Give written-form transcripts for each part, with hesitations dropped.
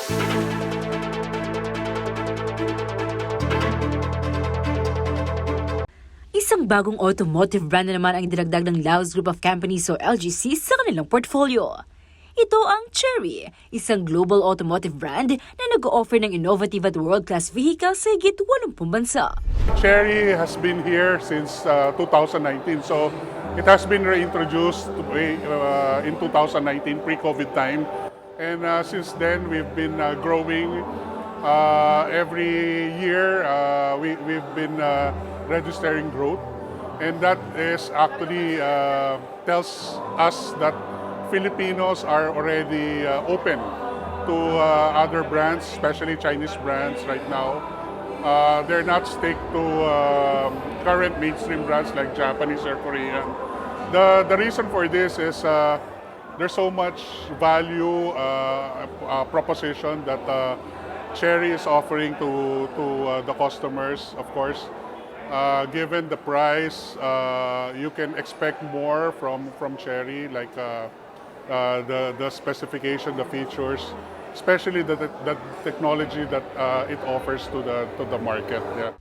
Isang bagong automotive brand na naman ang dinagdag ng LausGroup of Companies o LGC sa kanilang portfolio. Ito ang Chery, isang global automotive brand na nag-o-offer ng innovative at world-class vehicles sa higit 80 bansa. Chery has been here since 2019, so it has been reintroduced in 2019, pre-COVID time. And since then, we've been growing every year. We've been registering growth, and that is actually tells us that Filipinos are already open to other brands, especially Chinese brands right now. They're not stick to current mainstream brands like Japanese or Korean. The reason for this is there's so much value proposition that Chery is offering to the customers, of course. Given the price, you can expect more from Chery, like the specification, the features, especially the technology that it offers to the market. Yeah.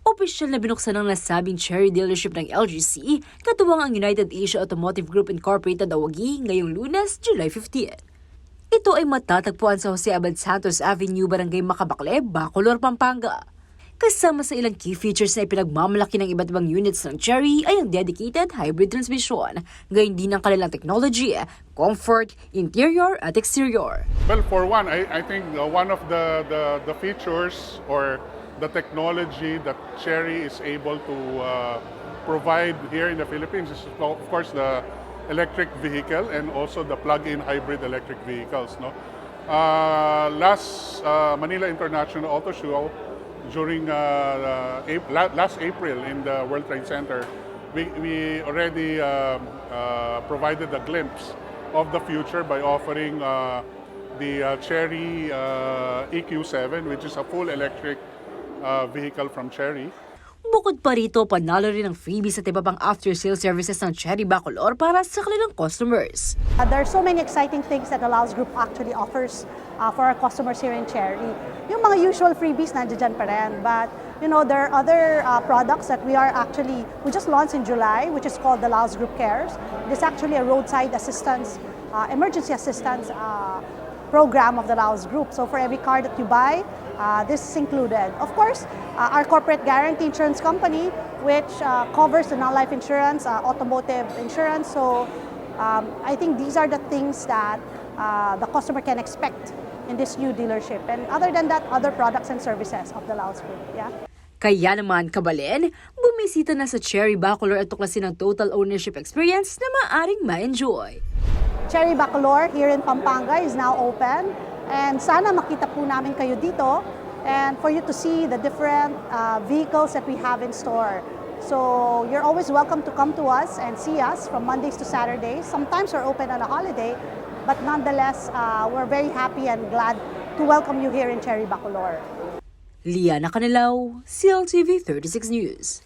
Opisyal na binuksan ng nasabing Chery dealership ng LGC, katuwang ang United Asia Automotive Group Incorporated o WAGI ngayong Lunes, July 15. Ito ay matatagpuan sa Jose Abad Santos Avenue, Barangay Macabacle, Bacolor, Pampanga. Kasama sa ilang key features na ipinagmamalaki ng iba't ibang units ng Chery ay ang dedicated hybrid transmission, gayon din ang kanilang technology, comfort, interior at exterior. Well, for one, I think one of the features or the technology that Chery is able to provide here in the Philippines is, of course, the electric vehicle and also the plug-in hybrid electric vehicles. No, last Manila International Auto Show, during last April in the World Trade Center, we already provided a glimpse of the future by offering the Chery EQ7, which is a full electric vehicle from Chery. Bukod pa rito, panalo rin ng freebies at iba pang after-sale services ng Chery Bacolor para sa kanilang customers. There are so many exciting things that the LausGroup actually offers for our customers here in Chery. Yung mga usual freebies nandiyan pa rin, but you know, there are other products that we just launched in July, which is called the LausGroup Cares. It is actually a roadside assistance, emergency assistance program of the LausGroup. So for every car that you buy, this is included. Of course, our corporate guarantee insurance company, which covers the non-life insurance, automotive insurance. So I think these are the things that the customer can expect in this new dealership. And other than that, other products and services of the LausGroup. Yeah. Kaya naman, kabalin, bumisita na sa Chery Bacolor at tuklasin ang total ownership experience na maaring ma-enjoy. Chery Bacolor here in Pampanga is now open, and sana makita po namin kayo dito and for you to see the different vehicles that we have in store. So you're always welcome to come to us and see us from Mondays to Saturdays. Sometimes we're open on a holiday, but nonetheless, we're very happy and glad to welcome you here in Chery Bacolor. Liana Canilaw, CLTV 36 News.